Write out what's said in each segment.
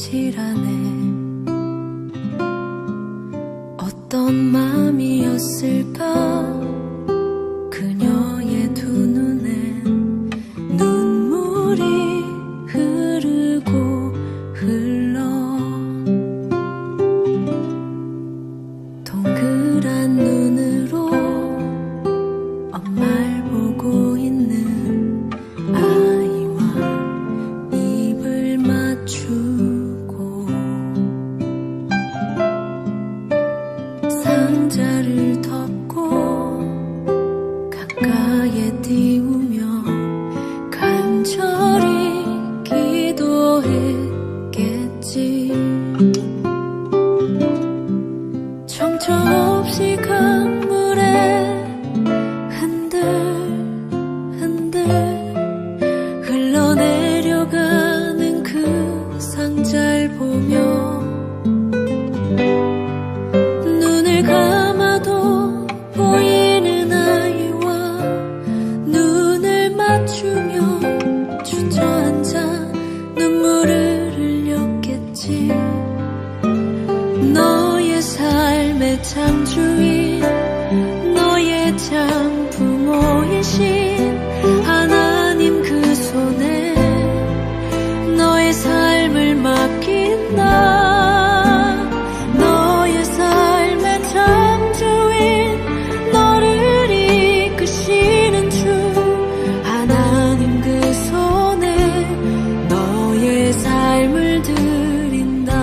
아찔하네. 어떤 맘이었을까. 그녀의 두 눈엔 눈물이 흐르고 흘러. 동그란 눈으로 엄마를 보고 있는 아이와 입을 맞추고 상자를 덮고 가까이에 띄우며 간절히 기도했겠지. 정처없이 강물에 흔들흔들 흘러내려가는 그 상자를 보며 눈을 감아도 보이는 아이와 눈을 맞추며 주저앉아 눈물을 흘렸겠지. 너의 삶의 창조인, 너의 참 부모이신 하나님 그 손에 너의 삶을 맡긴다. 너의 삶의 창조인, 너를 이끄시는 주 하나님 그 손에 너의 삶을 드린다.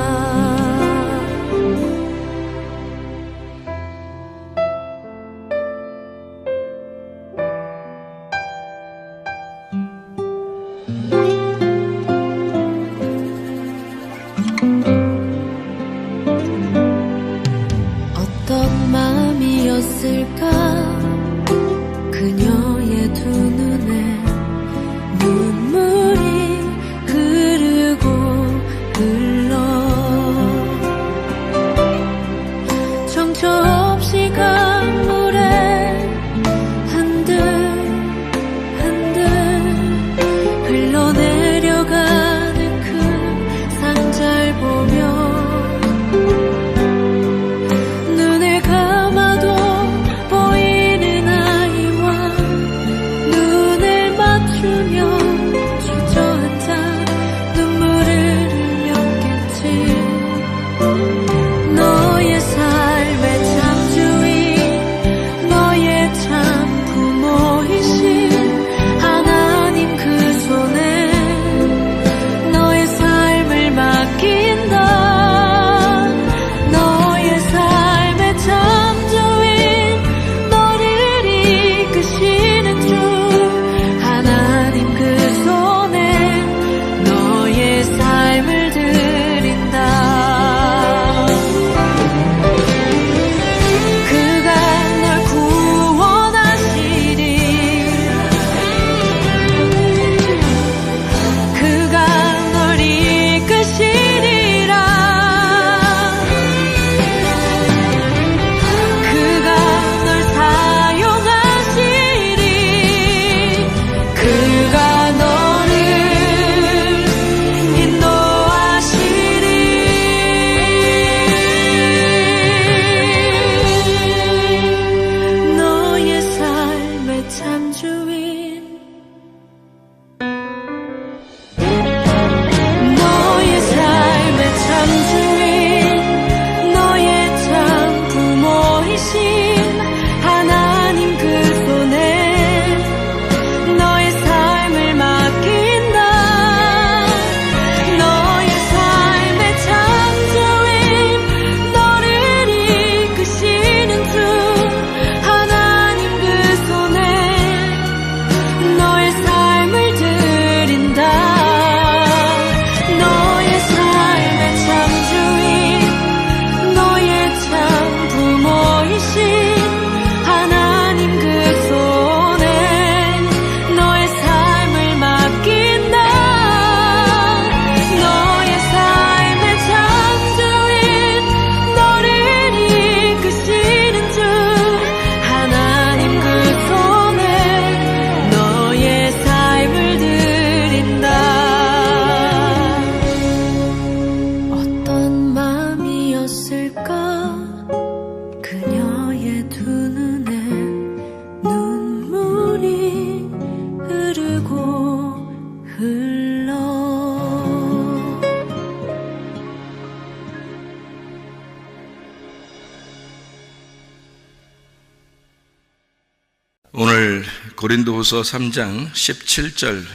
오늘 고린도후서 3장 17절,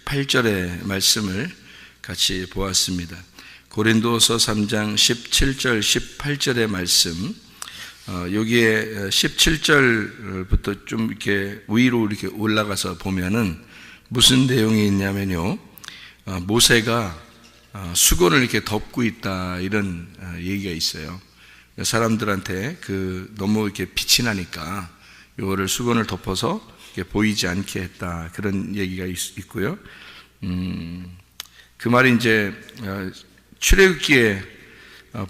18절의 말씀을 같이 보았습니다. 고린도후서 3장 17절, 18절의 말씀, 여기에 17절부터 좀 이렇게 위로 이렇게 올라가서 보면은 무슨 내용이 있냐면요, 모세가 수건을 이렇게 덮고 있다, 이런 얘기가 있어요. 사람들한테 너무 이렇게 빛이 나니까 이거를 수건을 덮어서 보이지 않게 했다, 그런 얘기가 있고요. 그 말이 이제 출애굽기에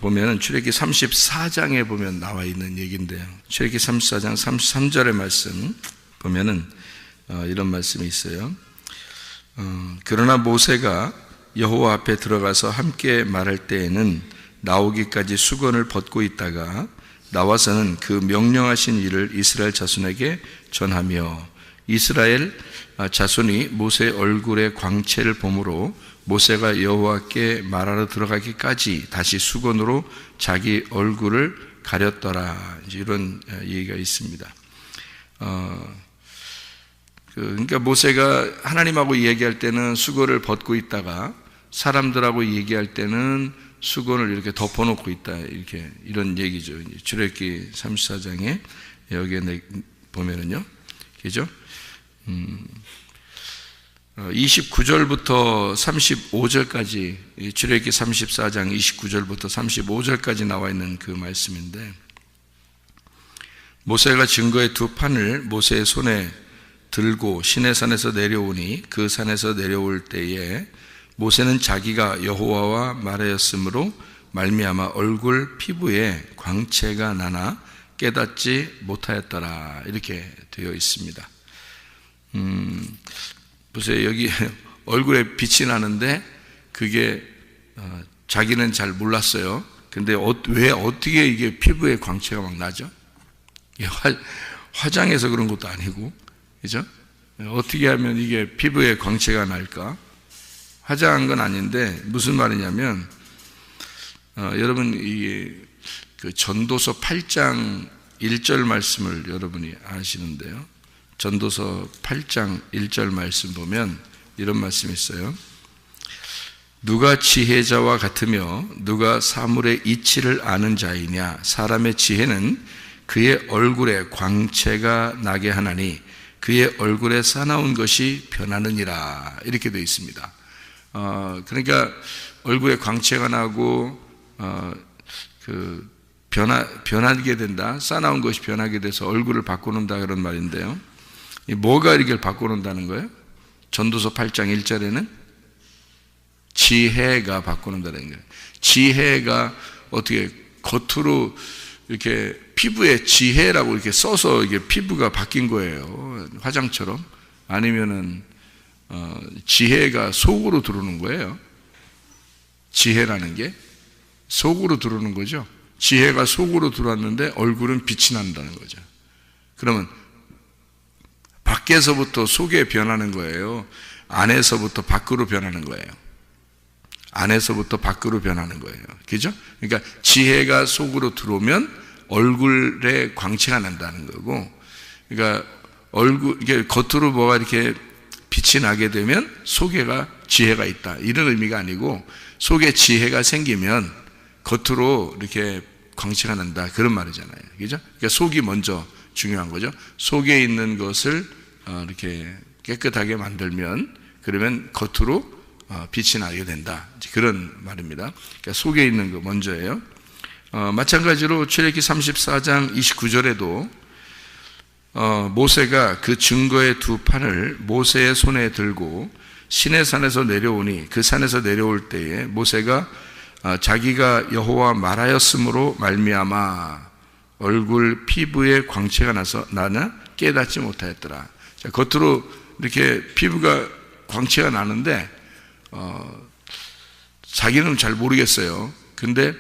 보면은 출애굽기 34장에 보면 나와 있는 얘기인데요. 출애굽기 34장 33절의 말씀 보면은 이런 말씀이 있어요. 그러나 모세가 여호와 앞에 들어가서 함께 말할 때에는 나오기까지 수건을 벗고 있다가 나와서는 그 명령하신 일을 이스라엘 자손에게 전하며, 이스라엘 자손이 모세의 얼굴의 광채를 보므로 모세가 여호와께 말하러 들어가기까지 다시 수건으로 자기 얼굴을 가렸더라, 이런 얘기가 있습니다. 그러니까 모세가 하나님하고 얘기할 때는 수건을 벗고 있다가 사람들하고 얘기할 때는 수건을 이렇게 덮어놓고 있다, 이런 얘기죠. 출애굽기 34장에 여기에 보면은요, 그죠? 29절부터 35절까지, 출애굽기 34장 29절부터 35절까지 나와 있는 그 말씀인데, 모세가 증거의 두 판을 모세의 손에 들고 시내산에서 내려오니 그 산에서 내려올 때에 모세는 자기가 여호와와 말하였으므로 말미암아 얼굴 피부에 광채가 나나 깨닫지 못하였더라, 이렇게 되어 있습니다. 보세요. 여기 얼굴에 빛이 나는데 그게 자기는 잘 몰랐어요. 근데 왜 어떻게 이게 피부에 광채가 막 나죠? 화장해서 그런 것도 아니고, 그죠? 어떻게 하면 이게 피부에 광채가 날까? 화장한 건 아닌데 무슨 말이냐면, 여러분 이게 전도서 8장 1절 말씀을 여러분이 아시는데요. 전도서 8장 1절 말씀 보면 이런 말씀이 있어요. 누가 지혜자와 같으며 누가 사물의 이치를 아는 자이냐? 사람의 지혜는 그의 얼굴에 광채가 나게 하나니 그의 얼굴에 사나운 것이 변하느니라, 이렇게 되어 있습니다. 그러니까 얼굴에 광채가 나고 변하게 된다, 싸나운 것이 변하게 돼서 얼굴을 바꿔놓는다, 그런 말인데요. 뭐가 이렇게 바꿔놓는다는 거예요? 전도서 8장 1절에는 지혜가 바꿔놓는다는 거예요. 지혜가 어떻게 겉으로 이렇게 피부에 지혜라고 이렇게 써서 이게 피부가 바뀐 거예요, 화장처럼. 아니면은 지혜가 속으로 들어오는 거예요. 지혜라는 게 속으로 들어오는 거죠. 지혜가 속으로 들어왔는데 얼굴은 빛이 난다는 거죠. 그러면 밖에서부터 속에 변하는 거예요? 안에서부터 밖으로 변하는 거예요? 안에서부터 밖으로 변하는 거예요. 그죠? 그러니까 지혜가 속으로 들어오면 얼굴에 광채가 난다는 거고, 그러니까 이게 겉으로 뭐가 이렇게 빛이 나게 되면 속에가 지혜가 있다, 이런 의미가 아니고, 속에 지혜가 생기면 겉으로 이렇게 광채가 난다, 그런 말이잖아요. 그죠? 그러니까 속이 먼저 중요한 거죠. 속에 있는 것을 이렇게 깨끗하게 만들면, 그러면 겉으로 빛이 나게 된다, 그런 말입니다. 그러니까 속에 있는 거 먼저예요. 마찬가지로 출애굽기 34장 29절에도 모세가 그 증거의 두 판을 모세의 손에 들고 시내산에서 내려오니 그 산에서 내려올 때에 모세가 자기가 여호와 말하였으므로 말미암아 얼굴 피부에 광채가 나나 깨닫지 못하였더라. 자, 겉으로 이렇게 피부가 광채가 나는데 자기는 잘 모르겠어요. 근데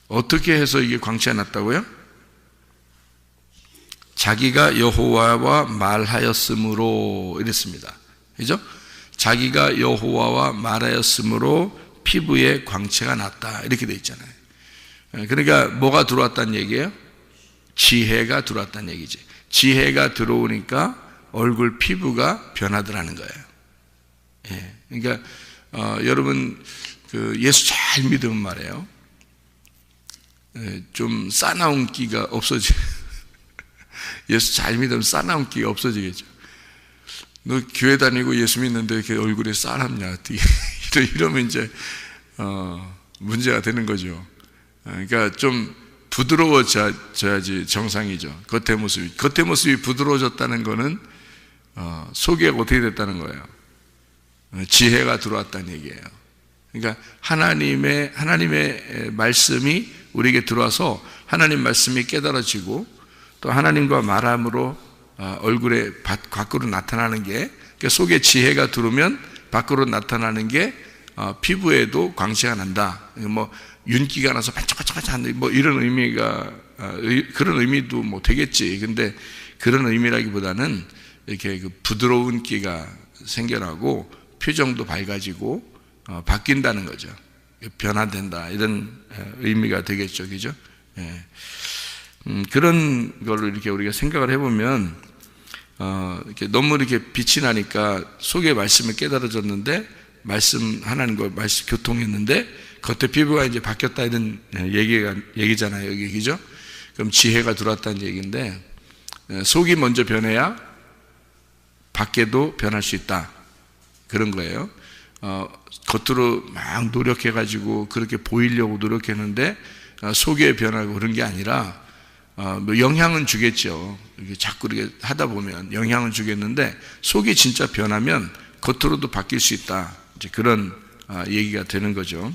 어떻게 해서 이게 광채가 났다고요? 자기가 여호와와 말하였으므로, 이랬습니다. 그죠? 자기가 여호와와 말하였으므로 피부에 광채가 났다, 이렇게 돼 있잖아요. 그러니까 뭐가 들어왔다는 얘기예요? 지혜가 들어왔다는 얘기지. 지혜가 들어오니까 얼굴 피부가 변하더라는 거예요. 예. 그러니까 여러분 그 예수 잘 믿으면 말이에요. 좀 싸나운 끼가 없어지. 예수 잘 믿으면 싸나운 끼가 없어지겠죠. 너 교회 다니고 예수 믿는데 이렇게 얼굴에 싸납냐? 어떻게 이러면 이제 문제가 되는 거죠. 그러니까 좀 부드러워져야지 정상이죠. 겉의 모습이 부드러워졌다는 거는 속이 어떻게 됐다는 거예요? 지혜가 들어왔다는 얘기예요. 그러니까 하나님의 말씀이 우리에게 들어와서 하나님 말씀이 깨달아지고 또 하나님과 말함으로 얼굴에 밖으로 나타나는 게, 그러니까 속에 지혜가 들어오면 밖으로 나타나는 게 피부에도 광채가 난다. 뭐 윤기가 나서 반짝반짝한 뭐 이런 의미가 그런 의미도 뭐 되겠지. 근데 그런 의미라기보다는 이렇게 그 부드러운 기가 생겨나고 표정도 밝아지고 바뀐다는 거죠. 변화된다 이런 의미가 되겠죠, 그죠? 예. 그런 걸로 이렇게 우리가 생각을 해보면 이렇게 너무 이렇게 빛이 나니까 속에 말씀을 깨달아졌는데 말씀 하나님과 말씀 교통했는데 겉에 피부가 이제 바뀌었다 이런 얘기잖아요, 여기 그죠? 그럼 지혜가 들어왔다는 얘기인데 속이 먼저 변해야 밖에도 변할 수 있다 그런 거예요. 겉으로 막 노력해가지고 그렇게 보이려고 노력했는데 속에 변하고 그런 게 아니라 뭐 영향은 주겠죠. 이렇게 자꾸 이렇게 하다 보면 영향은 주겠는데 속이 진짜 변하면 겉으로도 바뀔 수 있다. 이제 그런 얘기가 되는 거죠.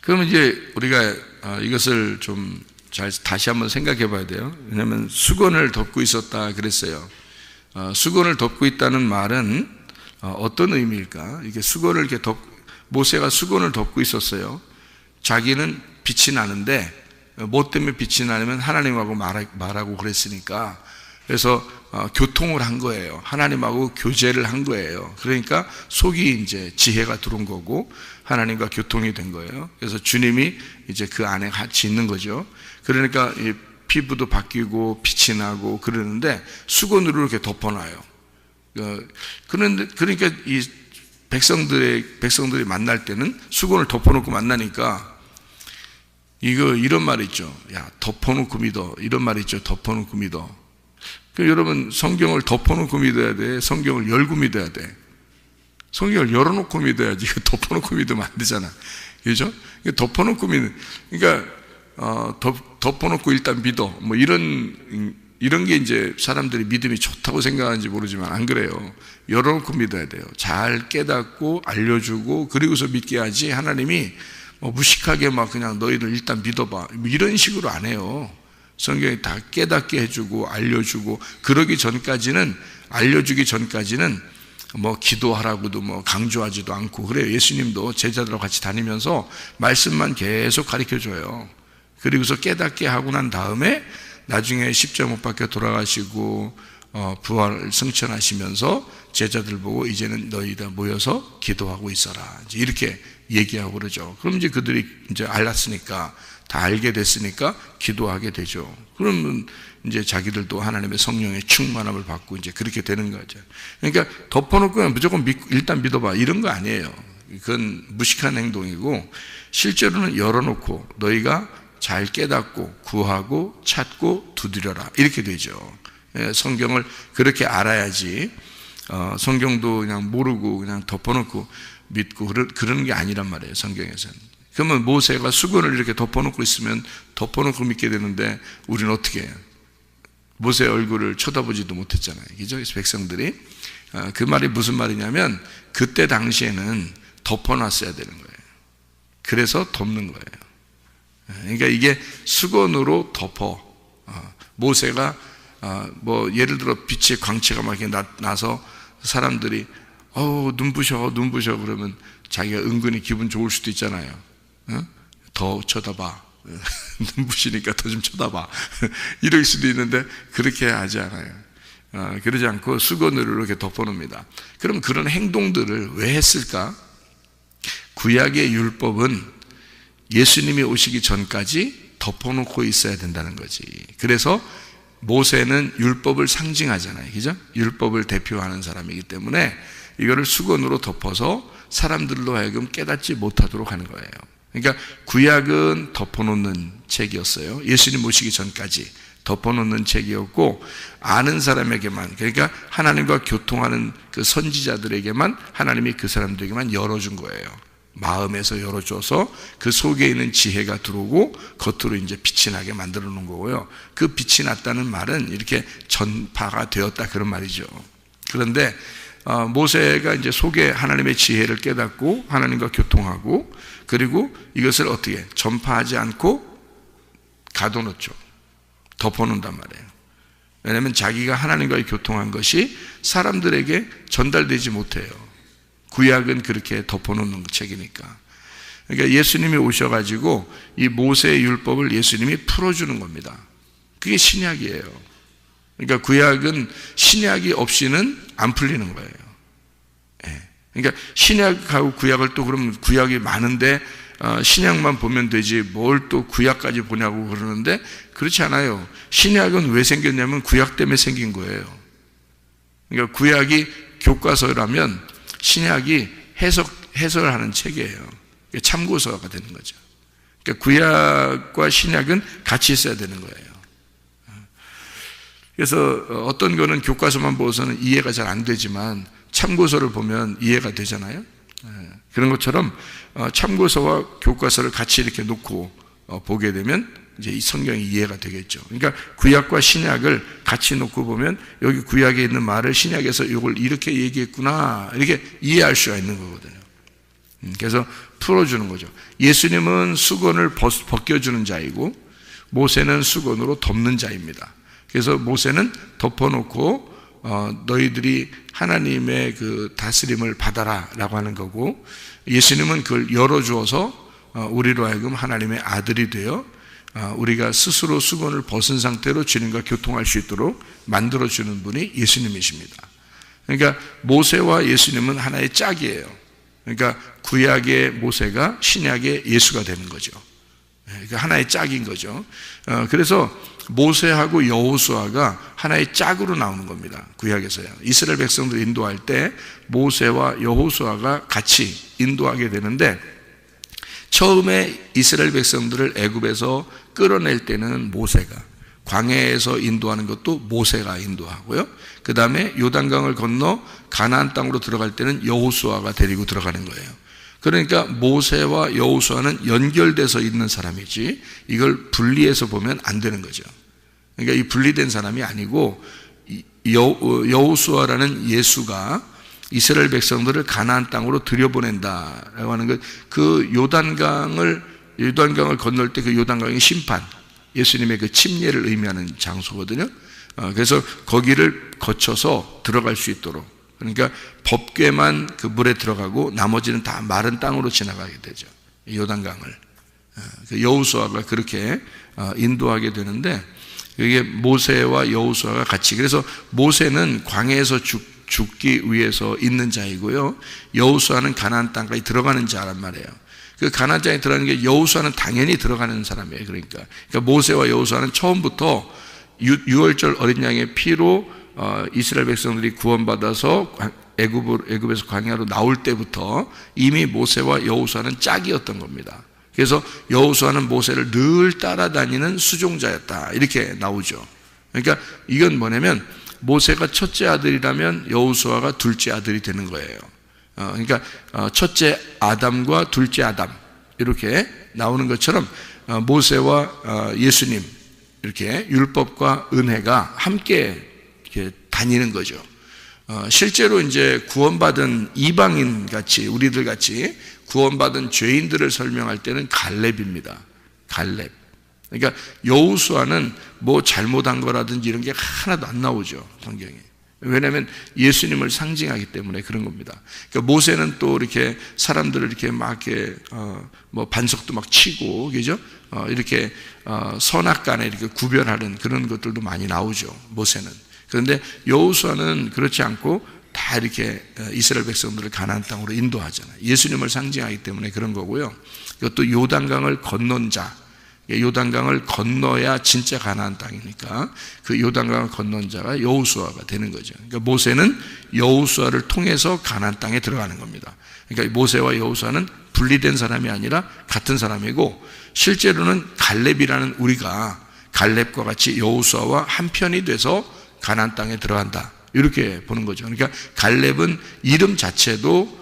그러면 이제 우리가 이것을 좀 잘 다시 한번 생각해 봐야 돼요. 왜냐하면 수건을 덮고 있었다 그랬어요. 수건을 덮고 있다는 말은 어떤 의미일까? 이게 수건을 이렇게 모세가 수건을 덮고 있었어요. 자기는 빛이 나는데 뭐 때문에 빛이 나냐면 하나님하고 말하고 그랬으니까. 그래서 교통을 한 거예요. 하나님하고 교제를 한 거예요. 그러니까 속이 이제 지혜가 들어온 거고 하나님과 교통이 된 거예요. 그래서 주님이 이제 그 안에 같이 있는 거죠. 그러니까 이 피부도 바뀌고 빛이 나고 그러는데 수건으로 이렇게 덮어놔요. 그러니까 이 백성들이 만날 때는 수건을 덮어놓고 만나니까 이런 말 있죠. 야, 덮어놓고 믿어. 이런 말 있죠. 덮어놓고 믿어. 여러분 성경을 덮어놓고 믿어야 돼? 성경을 열고 믿어야 돼? 성경을 열어놓고 믿어야지. 덮어놓고 믿으면 안 되잖아. 그죠? 덮어놓고 그러니까 덮어놓고 일단 믿어. 뭐 이런 게 이제 사람들이 믿음이 좋다고 생각하는지 모르지만 안 그래요. 열어놓고 믿어야 돼요. 잘 깨닫고 알려주고 그리고서 믿게 하지. 하나님이 무식하게 막 그냥 너희들 일단 믿어봐. 뭐 이런 식으로 안 해요. 성경이 다 깨닫게 해주고 알려주고 알려주기 전까지는 뭐 기도하라고도 뭐 강조하지도 않고 그래요. 예수님도 제자들하고 같이 다니면서 말씀만 계속 가르쳐줘요. 그리고서 깨닫게 하고 난 다음에 나중에 십자가 못 박혀 돌아가시고 부활을 승천하시면서 제자들 보고 이제는 너희들 모여서 기도하고 있어라 이렇게 얘기하고 그러죠. 그럼 이제 그들이 이제 알았으니까 다 알게 됐으니까 기도하게 되죠. 그러면 이제 자기들도 하나님의 성령의 충만함을 받고 이제 그렇게 되는 거죠. 그러니까 덮어놓고 무조건 일단 믿어봐 이런 거 아니에요. 그건 무식한 행동이고 실제로는 열어놓고 너희가 잘 깨닫고 구하고 찾고 두드려라 이렇게 되죠. 성경을 그렇게 알아야지 성경도 그냥 모르고 그냥 덮어놓고 믿고 그러는 게 아니란 말이에요. 성경에서는. 그러면 모세가 수건을 이렇게 덮어놓고 있으면 덮어놓고 믿게 되는데 우리는 어떻게 해요? 모세의 얼굴을 쳐다보지도 못했잖아요. 그죠? 그래서 백성들이 그 말이 무슨 말이냐면 그때 당시에는 덮어놨어야 되는 거예요. 그래서 덮는 거예요. 그러니까 이게 수건으로 덮어. 모세가 뭐 예를 들어 빛의 광채가 막 이렇게 나서 사람들이 눈부셔 그러면 자기가 은근히 기분 좋을 수도 있잖아요. 더 쳐다봐. 눈부시니까 더 좀 쳐다봐. 이럴 수도 있는데 그렇게 하지 않아요. 그러지 않고 수건으로 이렇게 덮어놓습니다. 그럼 그런 행동들을 왜 했을까? 구약의 율법은 예수님이 오시기 전까지 덮어놓고 있어야 된다는 거지. 그래서 모세는 율법을 상징하잖아요. 그죠? 율법을 대표하는 사람이기 때문에 이거를 수건으로 덮어서 사람들로 하여금 깨닫지 못하도록 하는 거예요. 그러니까 구약은 덮어놓는 책이었어요. 예수님 오시기 전까지 덮어놓는 책이었고, 아는 사람에게만, 그러니까 하나님과 교통하는 그 선지자들에게만 하나님이 그 사람들에게만 열어준 거예요. 마음에서 열어줘서 그 속에 있는 지혜가 들어오고 겉으로 이제 빛이 나게 만들어 놓은 거고요. 그 빛이 났다는 말은 이렇게 전파가 되었다, 그런 말이죠. 그런데 모세가 이제 속에 하나님의 지혜를 깨닫고 하나님과 교통하고, 그리고 이것을 어떻게 전파하지 않고 가둬놓죠. 덮어놓는단 말이에요. 왜냐하면 자기가 하나님과의 교통한 것이 사람들에게 전달되지 못해요. 구약은 그렇게 덮어놓는 책이니까. 그러니까 예수님이 오셔가지고 이 모세의 율법을 예수님이 풀어주는 겁니다. 그게 신약이에요. 그러니까 구약은 신약이 없이는 안 풀리는 거예요. 그러니까 신약하고 구약을 또 그럼 구약이 많은데 신약만 보면 되지 뭘 또 구약까지 보냐고 그러는데, 그렇지 않아요. 신약은 왜 생겼냐면 구약 때문에 생긴 거예요. 그러니까 구약이 교과서라면 신약이 해설하는 책이에요. 참고서가 되는 거죠. 그러니까 구약과 신약은 같이 있어야 되는 거예요. 그래서 어떤 거는 교과서만 보고서는 이해가 잘 안 되지만 참고서를 보면 이해가 되잖아요. 그런 것처럼 참고서와 교과서를 같이 이렇게 놓고 보게 되면 이제 이 성경이 이해가 되겠죠. 그러니까 구약과 신약을 같이 놓고 보면 여기 구약에 있는 말을 신약에서 이걸 이렇게 얘기했구나, 이렇게 이해할 수가 있는 거거든요. 그래서 풀어주는 거죠. 예수님은 수건을 벗겨주는 자이고 모세는 수건으로 덮는 자입니다. 그래서 모세는 덮어놓고 너희들이 하나님의 그 다스림을 받아라 라고 하는 거고, 예수님은 그걸 열어주어서 우리로 하여금 하나님의 아들이 되어 우리가 스스로 수건을 벗은 상태로 주님과 교통할 수 있도록 만들어주는 분이 예수님이십니다. 그러니까 모세와 예수님은 하나의 짝이에요. 그러니까 구약의 모세가 신약의 예수가 되는 거죠. 그러니까 하나의 짝인 거죠. 그래서 모세하고 여호수아가 하나의 짝으로 나오는 겁니다. 구약에서요. 이스라엘 백성들 인도할 때 모세와 여호수아가 같이 인도하게 되는데, 처음에 이스라엘 백성들을 애굽에서 끌어낼 때는 모세가, 광야에서 인도하는 것도 모세가 인도하고요. 그 다음에 요단강을 건너 가나안 땅으로 들어갈 때는 여호수아가 데리고 들어가는 거예요. 그러니까 모세와 여호수아는 연결돼서 있는 사람이지 이걸 분리해서 보면 안 되는 거죠. 그러니까 이 분리된 사람이 아니고 여호수아라는 예수가 이스라엘 백성들을 가나안 땅으로 들여보낸다라고 하는 것, 그 요단강을 건널 때 그 요단강의 심판, 예수님의 그 침례를 의미하는 장소거든요. 그래서 거기를 거쳐서 들어갈 수 있도록, 그러니까 법궤만 그 물에 들어가고 나머지는 다 마른 땅으로 지나가게 되죠. 요단강을. 여호수아가 그렇게 인도하게 되는데, 이게 모세와 여호수아가 같이, 그래서 모세는 광야에서 죽기 위해서 있는 자이고요, 여호수아는 가나안 땅까지 들어가는 자란 말이에요. 그 가나안 땅에 들어가는 게, 여호수아는 당연히 들어가는 사람이에요. 그러니까 모세와 여호수아는 처음부터 유월절 어린 양의 피로 이스라엘 백성들이 구원받아서 애굽에서 광야로 나올 때부터 이미 모세와 여호수아는 짝이었던 겁니다. 그래서 여호수아는 모세를 늘 따라다니는 수종자였다, 이렇게 나오죠. 그러니까 이건 뭐냐면 모세가 첫째 아들이라면 여호수아가 둘째 아들이 되는 거예요. 그러니까 첫째 아담과 둘째 아담 이렇게 나오는 것처럼 모세와 예수님, 이렇게 율법과 은혜가 함께 이렇게 다니는 거죠. 실제로 이제 구원받은 이방인 같이, 우리들 같이 구원받은 죄인들을 설명할 때는 갈렙입니다. 갈렙. 그러니까 여호수아는 뭐 잘못한 거라든지 이런 게 하나도 안 나오죠, 성경에. 왜냐하면 예수님을 상징하기 때문에 그런 겁니다. 그러니까 모세는 또 이렇게 사람들을 이렇게 막 이렇게 뭐 반석도 막 치고, 그죠? 이렇게 선악간에 이렇게 구별하는 그런 것들도 많이 나오죠, 모세는. 그런데 여호수아는 그렇지 않고 다 이렇게 이스라엘 백성들을 가나안 땅으로 인도하잖아요. 예수님을 상징하기 때문에 그런 거고요. 이것도 요단강을 건넌 자, 요단강을 건너야 진짜 가나안 땅이니까 그 요단강을 건넌 자가 여호수아가 되는 거죠. 그러니까 모세는 여호수아를 통해서 가나안 땅에 들어가는 겁니다. 그러니까 모세와 여호수아는 분리된 사람이 아니라 같은 사람이고, 실제로는 갈렙이라는 우리가 갈렙과 같이 여호수아와 한편이 돼서 가나안 땅에 들어간다, 이렇게 보는 거죠. 그러니까 갈렙은 이름 자체도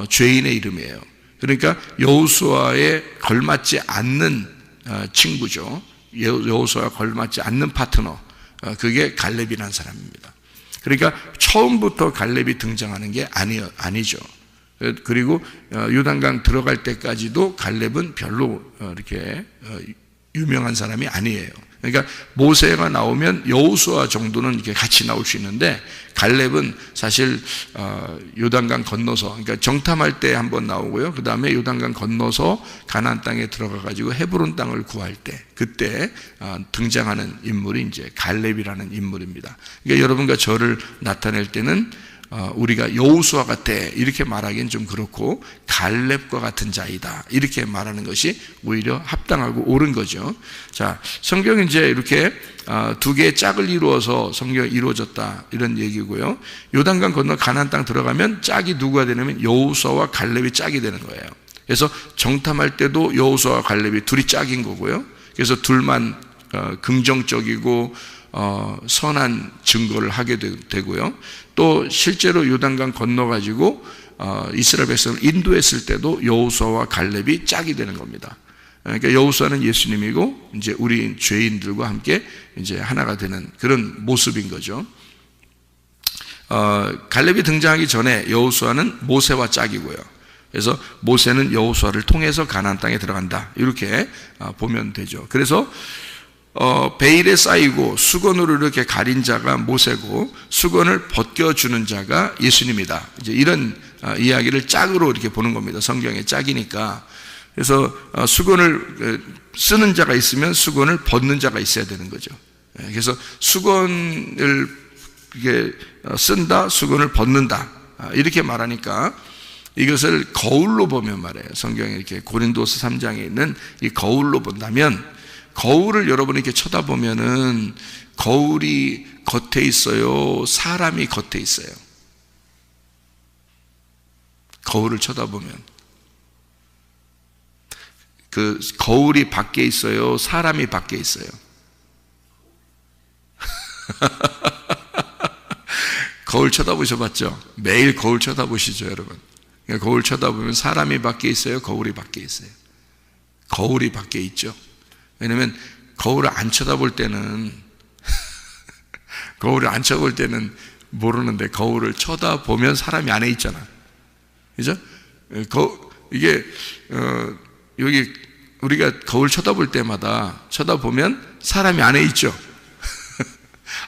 죄인의 이름이에요. 그러니까 여호수아에 걸맞지 않는 친구죠. 여호수아와 걸맞지 않는 파트너, 그게 갈렙이라는 사람입니다. 그러니까 처음부터 갈렙이 등장하는 게 아니죠. 그리고 요단강 들어갈 때까지도 갈렙은 별로 이렇게 유명한 사람이 아니에요. 그러니까 모세가 나오면 여호수아 정도는 이렇게 같이 나올 수 있는데, 갈렙은 사실 요단강 건너서, 그러니까 정탐할 때 한번 나오고요, 그 다음에 요단강 건너서 가나안 땅에 들어가 가지고 헤브론 땅을 구할 때, 그때 등장하는 인물이 이제 갈렙이라는 인물입니다. 그러니까 여러분과 저를 나타낼 때는 우리가 여호수아 같아 이렇게 말하기는 좀 그렇고, 갈렙과 같은 자이다 이렇게 말하는 것이 오히려 합당하고 옳은 거죠. 자, 성경은 이제 이렇게 두 개의 짝을 이루어서 성경이 이루어졌다, 이런 얘기고요. 요단강 건너 가나안 땅 들어가면 짝이 누구가 되냐면 여호수아와 갈렙이 짝이 되는 거예요. 그래서 정탐할 때도 여호수아와 갈렙이 둘이 짝인 거고요. 그래서 둘만 긍정적이고 선한 증거를 하게 되고요. 또 실제로 요단강 건너가지고 이스라엘 백성을 인도했을 때도 여호수아와 갈렙이 짝이 되는 겁니다. 그러니까 여호수아는 예수님이고 이제 우리 죄인들과 함께 이제 하나가 되는 그런 모습인 거죠. 갈렙이 등장하기 전에 여호수아는 모세와 짝이고요. 그래서 모세는 여호수아를 통해서 가나안 땅에 들어간다, 이렇게 보면 되죠. 그래서 베일에 쌓이고 수건으로 이렇게 가린 자가 모세고, 수건을 벗겨주는 자가 예수님이다, 이제 이런 이야기를 짝으로 이렇게 보는 겁니다. 성경의 짝이니까. 그래서 수건을 쓰는 자가 있으면 수건을 벗는 자가 있어야 되는 거죠. 그래서 수건을 이렇게 쓴다, 수건을 벗는다, 이렇게 말하니까 이것을 거울로 보면 말이에요. 성경에 이렇게 고린도서 3장에 있는 이 거울로 본다면, 거울을 여러분이 이렇게 쳐다보면은 거울이 겉에 있어요, 사람이 겉에 있어요? 거울을 쳐다보면 그 거울이 밖에 있어요, 사람이 밖에 있어요? 거울 쳐다보셔봤죠? 매일 거울 쳐다보시죠, 여러분? 그러니까 거울 쳐다보면 사람이 밖에 있어요, 거울이 밖에 있어요? 거울이 밖에 있죠. 왜냐면 거울을 안 쳐다볼 때는 거울을 안 쳐다볼 때는 모르는데, 거울을 쳐다보면 사람이 안에 있잖아, 그죠? 이게 여기 우리가 거울 쳐다볼 때마다 쳐다보면 사람이 안에 있죠.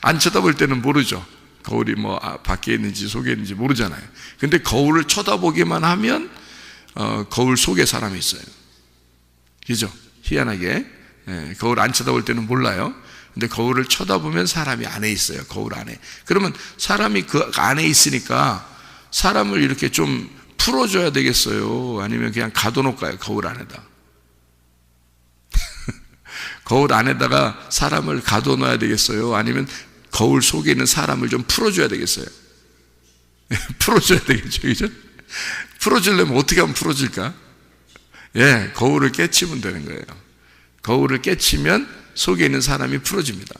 안 쳐다볼 때는 모르죠. 거울이 뭐 밖에 있는지 속에 있는지 모르잖아요. 근데 거울을 쳐다보기만 하면 거울 속에 사람이 있어요, 그죠? 희한하게 거울 안 쳐다볼 때는 몰라요. 근데 거울을 쳐다보면 사람이 안에 있어요, 거울 안에. 그러면 사람이 그 안에 있으니까 사람을 이렇게 좀 풀어줘야 되겠어요? 아니면 그냥 가둬놓을까요, 거울 안에다? 거울 안에다가 사람을 가둬놔야 되겠어요? 아니면 거울 속에 있는 사람을 좀 풀어줘야 되겠어요? 풀어줘야 되겠죠, 그죠? 풀어주려면 어떻게 하면 풀어질까? 거울을 깨치면 되는 거예요. 거울을 깨치면 속에 있는 사람이 풀어집니다.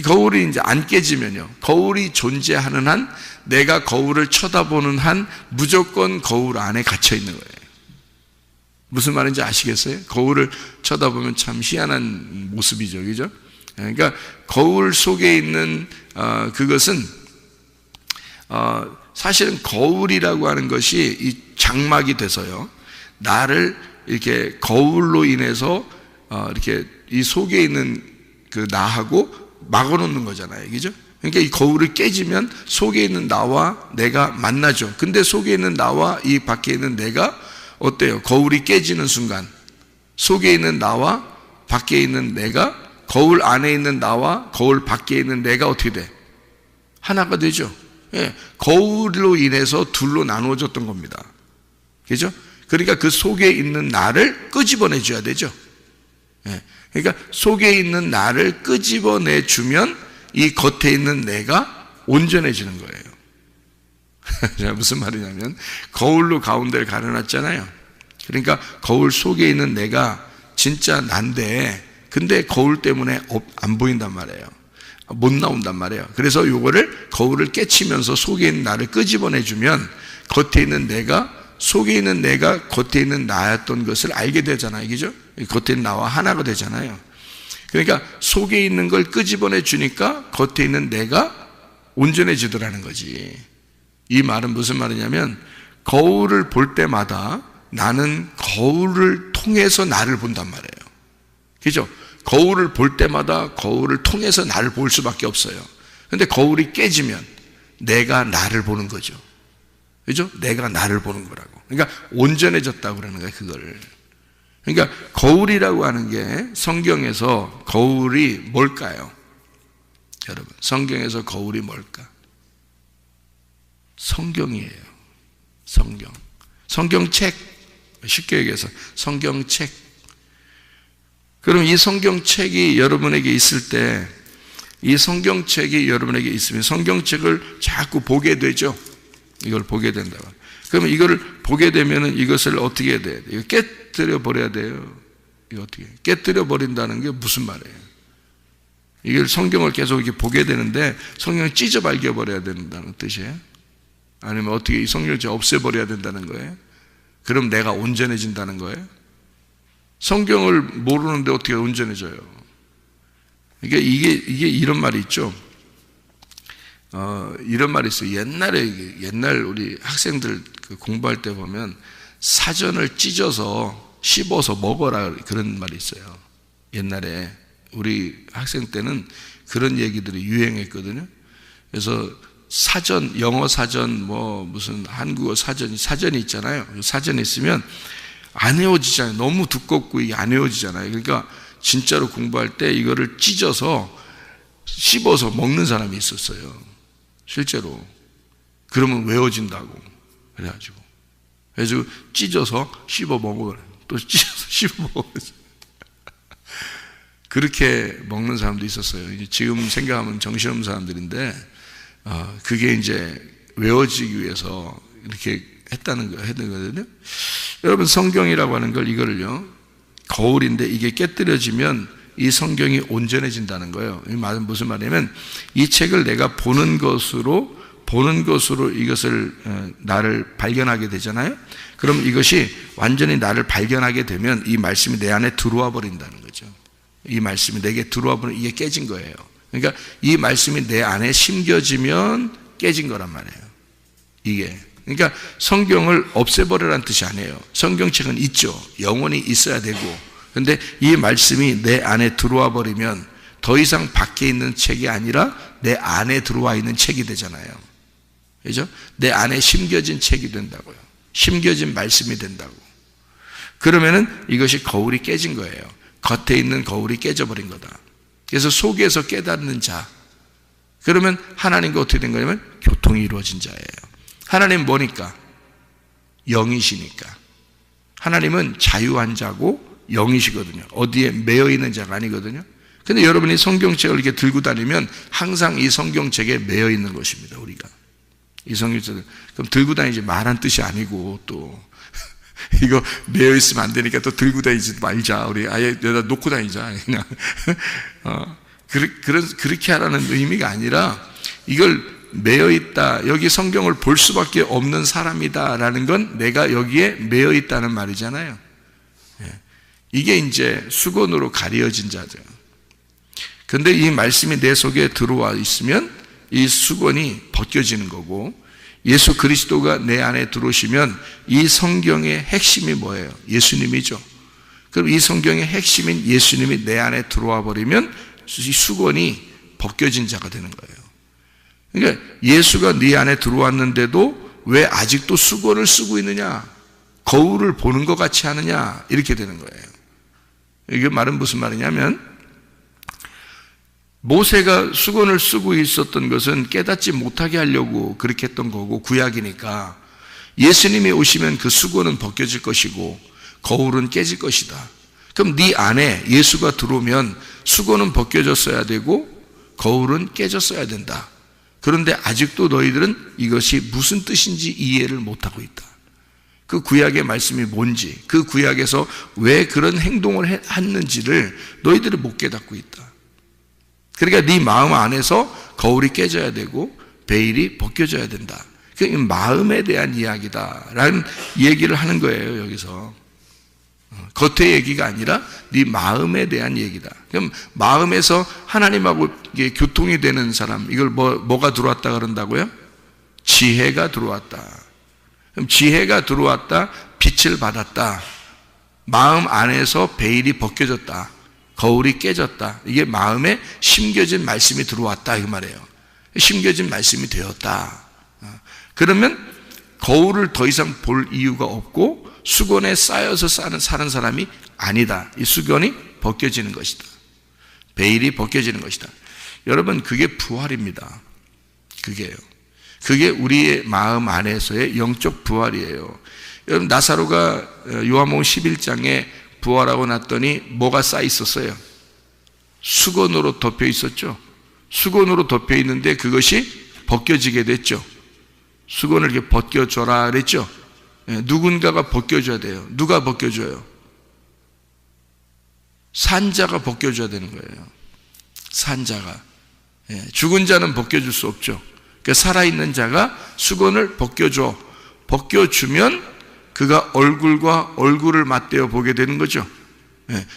거울이 이제 안 깨지면요, 거울이 존재하는 한, 내가 거울을 쳐다보는 한 무조건 거울 안에 gat혀 있는 거예요. 무슨 말인지 아시겠어요? 거울을 쳐다보면 참 희한한 모습이죠, 그죠? 그러니까 거울 속에 있는 그것은 사실은 거울이라고 하는 것이 이 장막이 돼서요, 나를 이렇게 거울로 인해서 이렇게 이 속에 있는 그 나하고 막아놓는 거잖아요, 그죠? 그러니까 이 거울을 깨지면 속에 있는 나와 내가 만나죠. 근데 속에 있는 나와 이 밖에 있는 내가 어때요? 거울이 깨지는 순간 속에 있는 나와 밖에 있는 내가, 거울 안에 있는 나와 거울 밖에 있는 내가 어떻게 돼? 하나가 되죠. 거울로 인해서 둘로 나누어졌던 겁니다, 그죠? 그러니까 그 속에 있는 나를 끄집어내줘야 되죠. 그러니까 속에 있는 나를 끄집어내 주면 이 겉에 있는 내가 온전해지는 거예요. 무슨 말이냐면 거울로 가운데를 가려놨잖아요. 그러니까 거울 속에 있는 내가 진짜 난데 근데 거울 때문에 안 보인단 말이에요. 못 나온단 말이에요. 그래서 요거를 거울을 깨치면서 속에 있는 나를 끄집어내 주면 겉에 있는 내가 속에 있는 내가 겉에 있는 나였던 것을 알게 되잖아요. 그죠? 겉에 있는 나와 하나가 되잖아요. 그러니까 속에 있는 걸 끄집어내 주니까 겉에 있는 내가 온전해지더라는 거지. 이 말은 무슨 말이냐면 거울을 볼 때마다 나는 거울을 통해서 나를 본단 말이에요. 그죠? 거울을 볼 때마다 거울을 통해서 나를 볼 수밖에 없어요. 근데 거울이 깨지면 내가 나를 보는 거죠. 그죠? 내가 나를 보는 거라고. 그러니까 온전해졌다고 그러는 거예요, 그걸. 그러니까 거울이라고 하는 게 성경에서 거울이 뭘까요? 여러분, 성경에서 거울이 뭘까? 성경이에요. 성경. 성경책. 쉽게 얘기해서 성경책. 그럼 이 성경책이 여러분에게 있을 때, 이 성경책이 여러분에게 있으면 성경책을 자꾸 보게 되죠. 이걸 보게 된다고. 그러면 이거를 보게 되면은 이것을 어떻게 해야 돼요? 이거 깨뜨려 버려야 돼요. 이거 어떻게? 깨뜨려 버린다는 게 무슨 말이에요? 이걸 성경을 계속 이렇게 보게 되는데 성경을 찢어 발겨 버려야 된다는 뜻이에요? 아니면 어떻게 이 성경을 없애버려야 된다는 거예요? 그럼 내가 온전해진다는 거예요? 성경을 모르는데 어떻게 온전해져요? 그러니까 이게 이런 말이 있죠. 이런 말이 있어요. 옛날 우리 학생들 공부할 때 보면 사전을 찢어서 씹어서 먹어라 그런 말이 있어요. 옛날에 우리 학생 때는 그런 얘기들이 유행했거든요. 그래서 사전, 영어 사전, 뭐 무슨 한국어 사전이 있잖아요. 사전이 있으면 안 외워지잖아요. 너무 두껍고 이게 안 외워지잖아요. 그러니까 진짜로 공부할 때 이거를 찢어서 씹어서 먹는 사람이 있었어요. 실제로. 그러면 외워진다고. 그래서 찢어서 씹어 먹어요. 또 찢어서 씹어 먹어요. 그렇게 먹는 사람도 있었어요. 지금 생각하면 정신없는 사람들인데, 그게 이제 외워지기 위해서 이렇게 했던 거거든요. 여러분, 성경이라고 하는 걸 이거를요, 거울인데 이게 깨뜨려지면 이 성경이 온전해진다는 거예요. 이 말은 무슨 말이냐면 이 책을 내가 보는 것으로 이것을 나를 발견하게 되잖아요. 그럼 이것이 완전히 나를 발견하게 되면 이 말씀이 내 안에 들어와 버린다는 거죠. 이 말씀이 내게 들어와 버리면 이게 깨진 거예요. 그러니까 이 말씀이 내 안에 심겨지면 깨진 거란 말이에요. 이게. 그러니까 성경을 없애버리라는 뜻이 아니에요. 성경책은 있죠. 영원히 있어야 되고. 그런데 이 말씀이 내 안에 들어와 버리면 더 이상 밖에 있는 책이 아니라 내 안에 들어와 있는 책이 되잖아요. 그죠? 내 안에 심겨진 책이 된다고요. 심겨진 말씀이 된다고. 그러면은 이것이 거울이 깨진 거예요. 겉에 있는 거울이 깨져버린 거다. 그래서 속에서 깨닫는 자. 그러면 하나님과 어떻게 된 거냐면 교통이 이루어진 자예요. 하나님은 뭐니까? 영이시니까. 하나님은 자유한 자고 영이시거든요. 어디에 매여 있는 자가 아니거든요. 근데 여러분이 성경책을 이렇게 들고 다니면 항상 이 성경책에 매여 있는 것입니다. 우리가 이 성경책을 그럼 들고 다니지 말한 뜻이 아니고 또 이거 매여 있으면 안 되니까 또 들고 다니지 말자. 우리 아예 여기다 놓고 다니자. 그냥 그렇게 하라는 의미가 아니라 이걸 매여 있다. 여기 성경을 볼 수밖에 없는 사람이다라는 건 내가 여기에 매여 있다는 말이잖아요. 이게 이제 수건으로 가려진 자죠. 근데 이 말씀이 내 속에 들어와 있으면 이 수건이 벗겨지는 거고 예수 그리스도가 내 안에 들어오시면 이 성경의 핵심이 뭐예요? 예수님이죠. 그럼 이 성경의 핵심인 예수님이 내 안에 들어와 버리면 이 수건이 벗겨진 자가 되는 거예요. 그러니까 예수가 네 안에 들어왔는데도 왜 아직도 수건을 쓰고 있느냐? 거울을 보는 것 같이 하느냐? 이렇게 되는 거예요. 이게 말은 무슨 말이냐면 모세가 수건을 쓰고 있었던 것은 깨닫지 못하게 하려고 그렇게 했던 거고 구약이니까 예수님이 오시면 그 수건은 벗겨질 것이고 거울은 깨질 것이다. 그럼 네 안에 예수가 들어오면 수건은 벗겨졌어야 되고 거울은 깨졌어야 된다. 그런데 아직도 너희들은 이것이 무슨 뜻인지 이해를 못하고 있다. 그 구약의 말씀이 뭔지, 그 구약에서 왜 그런 행동을 했는지를 너희들이 못 깨닫고 있다. 그러니까 네 마음 안에서 거울이 깨져야 되고 베일이 벗겨져야 된다. 그 마음에 대한 이야기다라는 얘기를 하는 거예요. 여기서 겉의 얘기가 아니라 네 마음에 대한 얘기다. 그럼 마음에서 하나님하고 이게 교통이 되는 사람, 이걸 뭐가 들어왔다 그런다고요? 지혜가 들어왔다. 그럼 지혜가 들어왔다, 빛을 받았다, 마음 안에서 베일이 벗겨졌다, 거울이 깨졌다. 이게 마음에 심겨진 말씀이 들어왔다 이 말이에요. 심겨진 말씀이 되었다. 그러면 거울을 더 이상 볼 이유가 없고 수건에 쌓여서 사는 사람이 아니다. 이 수건이 벗겨지는 것이다. 베일이 벗겨지는 것이다. 여러분, 그게 부활입니다. 그게 우리의 마음 안에서의 영적 부활이에요. 여러분, 나사로가 요한복음 11장에 부활하고 났더니 뭐가 쌓여 있었어요? 수건으로 덮여 있었죠. 수건으로 덮여 있는데 그것이 벗겨지게 됐죠. 수건을 이렇게 벗겨줘라 그랬죠. 누군가가 벗겨줘야 돼요. 누가 벗겨줘요? 산자가 벗겨줘야 되는 거예요. 산자가. 죽은 자는 벗겨줄 수 없죠. 그러니까 살아있는 자가 수건을 벗겨줘. 벗겨주면 그가 얼굴과 얼굴을 맞대어 보게 되는 거죠.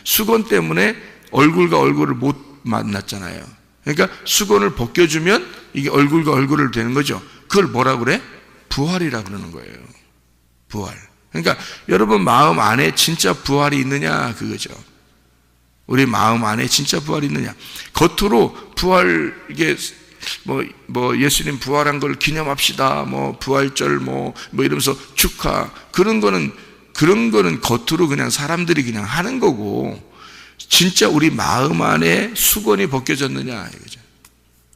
수건 때문에 얼굴과 얼굴을 못 만났잖아요. 그러니까 수건을 벗겨주면 이게 얼굴과 얼굴을 되는 거죠. 그걸 뭐라 그래? 부활이라 그러는 거예요. 부활. 그러니까 여러분 마음 안에 진짜 부활이 있느냐 그거죠. 우리 마음 안에 진짜 부활이 있느냐. 겉으로 부활, 이게 뭐 예수님 부활한 걸 기념합시다. 부활절 이러면서 축하. 그런 거는 겉으로 그냥 사람들이 그냥 하는 거고, 진짜 우리 마음 안에 수건이 벗겨졌느냐 이거죠.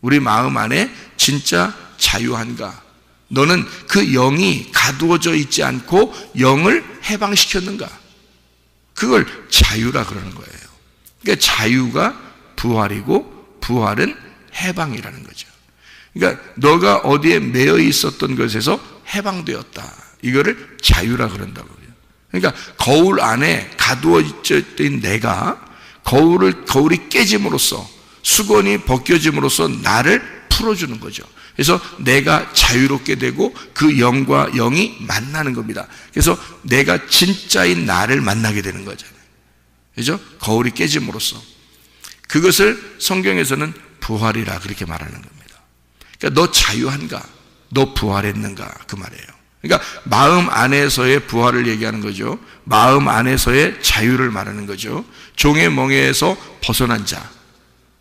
우리 마음 안에 진짜 자유한가? 너는 그 영이 가두어져 있지 않고 영을 해방시켰는가? 그걸 자유라 그러는 거예요. 그러니까 자유가 부활이고 부활은 해방이라는 거죠. 그러니까 너가 어디에 매여 있었던 것에서 해방되었다. 이거를 자유라 그런다고 그래요. 그러니까 거울 안에 가두어져 있던 내가 거울이 깨짐으로써, 수건이 벗겨짐으로써 나를 풀어주는 거죠. 그래서 내가 자유롭게 되고 그 영과 영이 만나는 겁니다. 그래서 내가 진짜인 나를 만나게 되는 거잖아요. 그죠? 거울이 깨짐으로써. 그것을 성경에서는 부활이라 그렇게 말하는 겁니다. 그러니까 너 자유한가? 너 부활했는가? 그 말이에요. 그러니까 마음 안에서의 부활을 얘기하는 거죠. 마음 안에서의 자유를 말하는 거죠. 종의 멍에에서 벗어난 자,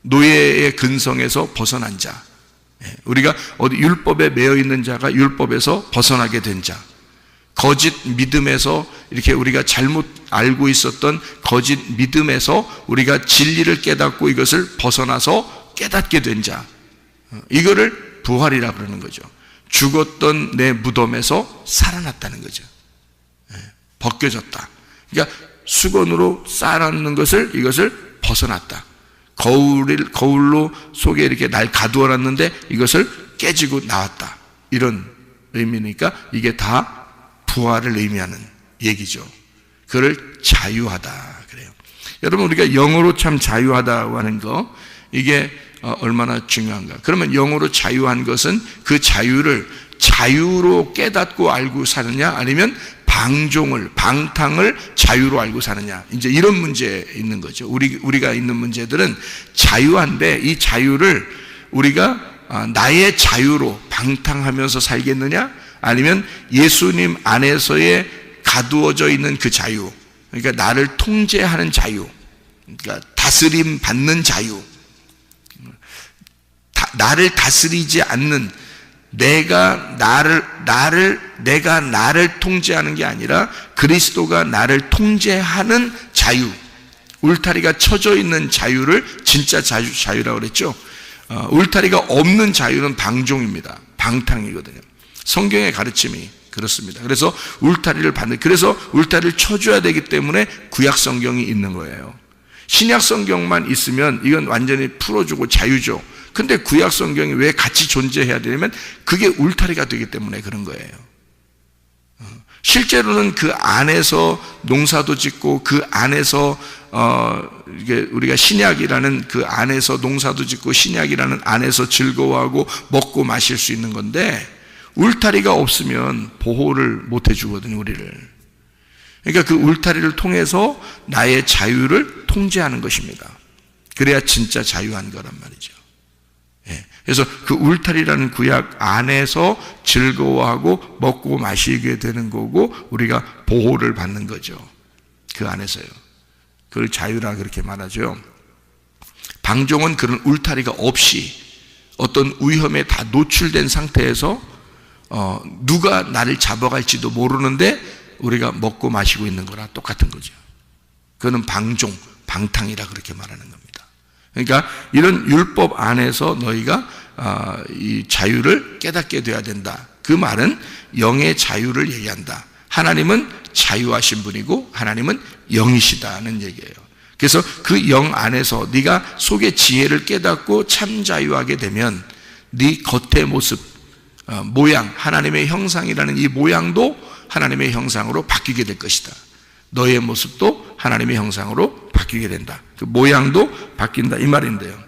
노예의 근성에서 벗어난 자, 우리가 어디 율법에 매여 있는 자가 율법에서 벗어나게 된 자, 거짓 믿음에서 이렇게 우리가 잘못 알고 있었던 거짓 믿음에서 우리가 진리를 깨닫고 이것을 벗어나서 깨닫게 된 자, 이거를 부활이라 그러는 거죠. 죽었던 내 무덤에서 살아났다는 거죠. 벗겨졌다. 그러니까 수건으로 쌓아놓는 이것을 벗어났다. 거울로 속에 이렇게 날 가두어놨는데 이것을 깨지고 나왔다. 이런 의미니까 이게 다 부활을 의미하는 얘기죠. 그를 자유하다 그래요. 여러분, 우리가 영어로 참 자유하다고 하는 거, 이게 얼마나 중요한가. 그러면 영어로 자유한 것은 그 자유를 자유로 깨닫고 알고 사느냐, 아니면 방탕을 자유로 알고 사느냐, 이제 이런 문제 있는 거죠. 우리가 있는 문제들은 자유한데, 이 자유를 우리가 나의 자유로 방탕하면서 살겠느냐, 아니면 예수님 안에서의 가두어져 있는 그 자유, 그러니까 나를 통제하는 자유, 그러니까 다스림 받는 자유, 나를 다스리지 않는, 내가 나를 통제하는 게 아니라 그리스도가 나를 통제하는 자유, 울타리가 쳐져 있는 자유를 진짜 자유라고 그랬죠. 울타리가 없는 자유는 방종입니다. 방탕이거든요. 성경의 가르침이 그렇습니다. 그래서 울타리를 그래서 울타리를 쳐줘야 되기 때문에 구약 성경이 있는 거예요. 신약 성경만 있으면 이건 완전히 풀어주고 자유죠. 근데 구약 성경이 왜 같이 존재해야 되냐면 그게 울타리가 되기 때문에 그런 거예요. 실제로는 그 안에서 농사도 짓고 그 안에서 이게 우리가 신약이라는 그 안에서 농사도 짓고 신약이라는 안에서 즐거워하고 먹고 마실 수 있는 건데 울타리가 없으면 보호를 못 해주거든요, 우리를. 그러니까 그 울타리를 통해서 나의 자유를 통제하는 것입니다. 그래야 진짜 자유한 거란 말이죠. 그래서 그 울타리라는 구약 안에서 즐거워하고 먹고 마시게 되는 거고 우리가 보호를 받는 거죠. 그 안에서요. 그걸 자유라 그렇게 말하죠. 방종은 그런 울타리가 없이 어떤 위험에 다 노출된 상태에서 누가 나를 잡아갈지도 모르는데 우리가 먹고 마시고 있는 거랑 똑같은 거죠. 그거는 방종, 방탕이라 그렇게 말하는 겁니다. 그러니까 이런 율법 안에서 너희가 이 자유를 깨닫게 돼야 된다. 그 말은 영의 자유를 얘기한다. 하나님은 자유하신 분이고 하나님은 영이시다는 얘기예요. 그래서 그 영 안에서 네가 속의 지혜를 깨닫고 참 자유하게 되면 네 겉의 모습, 모양, 하나님의 형상이라는 이 모양도 하나님의 형상으로 바뀌게 될 것이다. 너의 모습도 하나님의 형상으로 바뀌게 된다. 그 모양도 바뀐다 이 말인데요.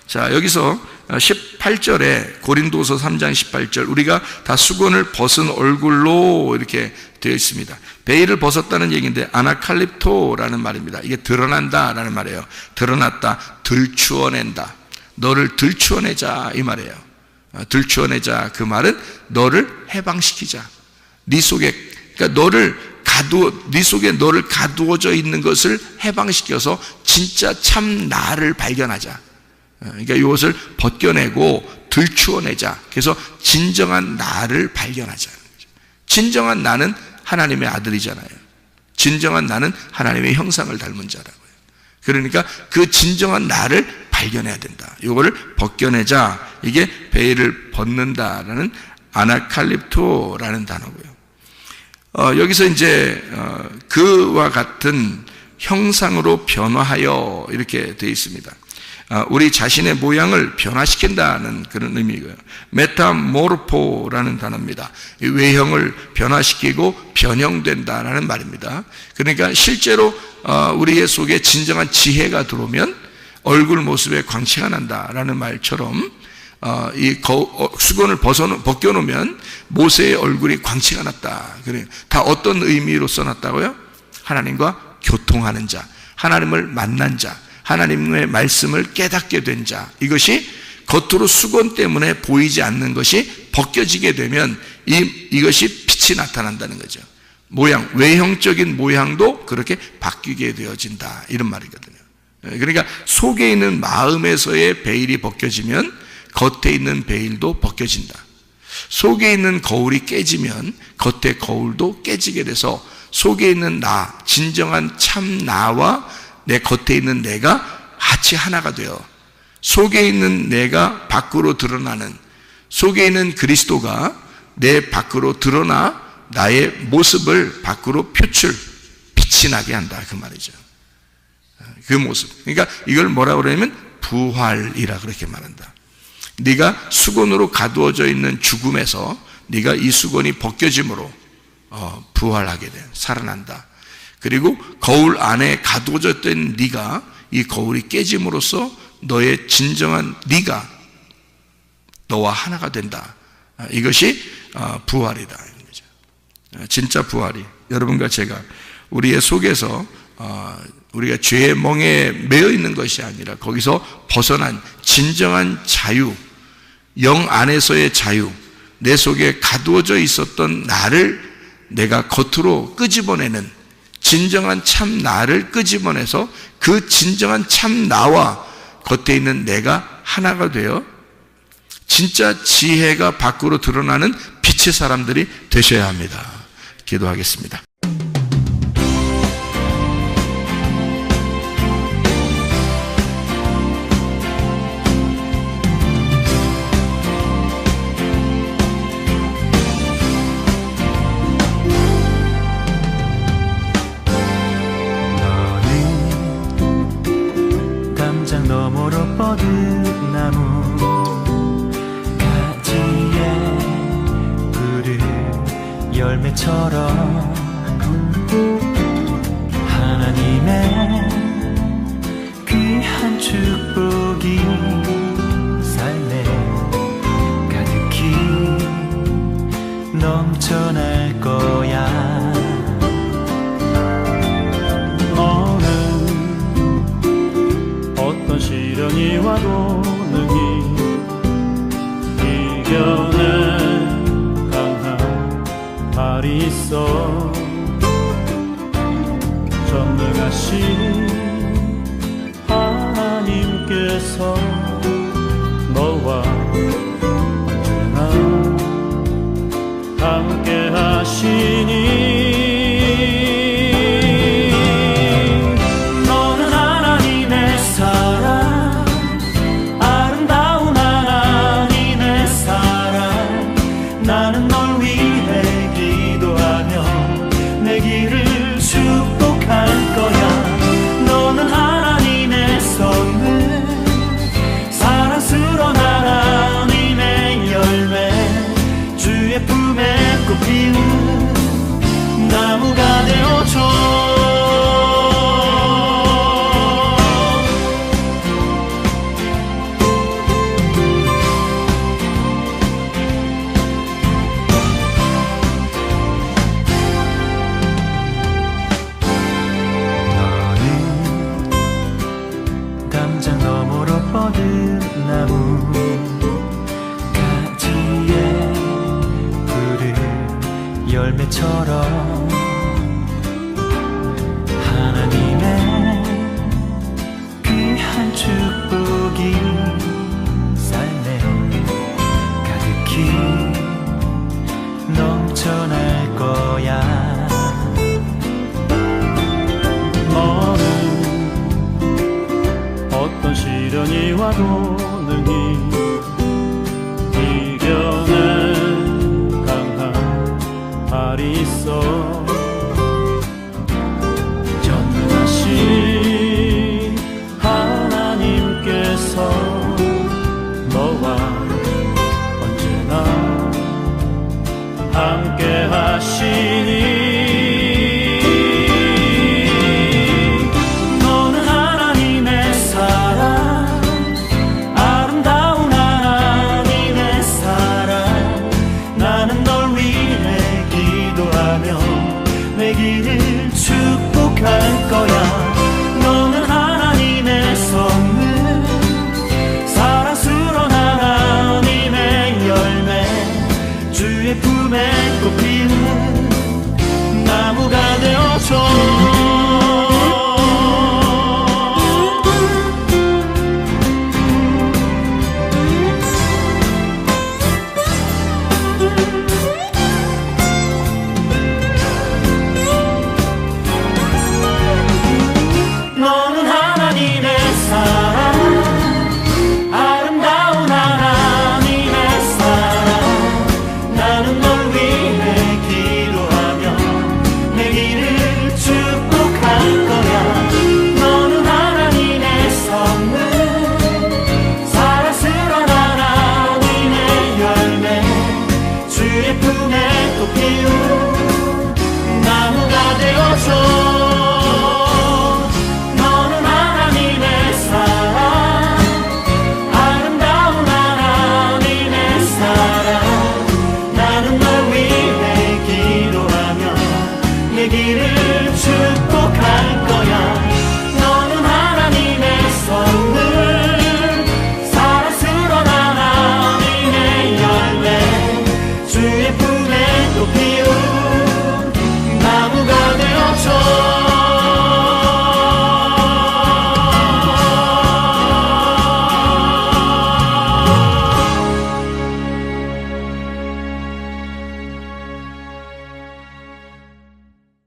자, 여기서 18절에 고린도서 3장 18절 우리가 다 수건을 벗은 얼굴로 이렇게 되어 있습니다. 베일을 벗었다는 얘기인데 아나칼립토라는 말입니다. 이게 드러난다라는 말이에요. 드러났다, 들추어낸다. 너를 들추어내자 이 말이에요. 들추어내자 그 말은 너를 해방시키자. 네 속에 그러니까 네 속에 너를 가두어져 있는 것을 해방시켜서 진짜 참 나를 발견하자. 그러니까 이것을 벗겨내고 들추어내자. 그래서 진정한 나를 발견하자. 진정한 나는 하나님의 아들이잖아요. 진정한 나는 하나님의 형상을 닮은 자라고요. 그러니까 그 진정한 나를 발견해야 된다. 이거를 벗겨내자. 이게 베일을 벗는다라는 아나칼립토라는 단어고요. 여기서 이제 그와 같은 형상으로 변화하여 이렇게 되어 있습니다. 우리 자신의 모양을 변화시킨다는 그런 의미고요. 메타모르포라는 단어입니다. 외형을 변화시키고 변형된다라는 말입니다. 그러니까 실제로 우리의 속에 진정한 지혜가 들어오면 얼굴 모습에 광채가 난다라는 말처럼 이 수건을 벗겨놓으면 모세의 얼굴이 광채가 났다. 그래요. 다 어떤 의미로 써놨다고요? 하나님과 교통하는 자, 하나님을 만난 자, 하나님의 말씀을 깨닫게 된 자. 이것이 겉으로 수건 때문에 보이지 않는 것이 벗겨지게 되면 이것이 빛이 나타난다는 거죠. 모양, 외형적인 모양도 그렇게 바뀌게 되어진다. 이런 말이거든요. 그러니까 속에 있는 마음에서의 베일이 벗겨지면 겉에 있는 베일도 벗겨진다. 속에 있는 거울이 깨지면 겉의 거울도 깨지게 돼서 속에 있는 나, 진정한 참 나와 내 겉에 있는 내가 같이 하나가 되어 속에 있는 내가 밖으로 드러나는, 속에 있는 그리스도가 내 밖으로 드러나 나의 모습을 밖으로 빛이 나게 한다 그 말이죠. 그 모습. 그러니까 이걸 뭐라고 그러냐면 부활이라 그렇게 말한다. 네가 수건으로 가두어져 있는 죽음에서 네가 이 수건이 벗겨짐으로 부활하게 돼, 살아난다. 그리고 거울 안에 가두어졌던 네가 이 거울이 깨짐으로써 너의 진정한 네가 너와 하나가 된다. 이것이 부활이다. 진짜 부활이 여러분과 제가 우리의 속에서 우리가 죄의 멍에 매여 있는 것이 아니라 거기서 벗어난 진정한 자유, 영 안에서의 자유, 내 속에 가두어져 있었던 나를 내가 겉으로 끄집어내는 진정한 참 나를 끄집어내서 그 진정한 참 나와 겉에 있는 내가 하나가 되어 진짜 지혜가 밖으로 드러나는 빛의 사람들이 되셔야 합니다. 기도하겠습니다. 열매처럼 하나님의 귀한 축복이 삶에 가득히 넘쳐날 거야. 너는 어떤 시련이 와도 능히 이겨낼 강한 발이 있어. 전능하신 하나님께서 너와 언제나 함께 하시니 너는 하나님의 사랑, 아름다운 하나님의 사랑. 나는 널 위해 기도하며 내 길을 축복할 거야. 너는 하나님의 선물, 사랑스러운 하나님의 열매, 주의 품에 꽃피운 나무가 되어줘. 담장 너머로 뻗은 나무 가지에 푸른 열매처럼 하나님의 귀한 축복이 삶에 가득히 넘쳐날 거야. 너는 어떤 시련이 와도 능히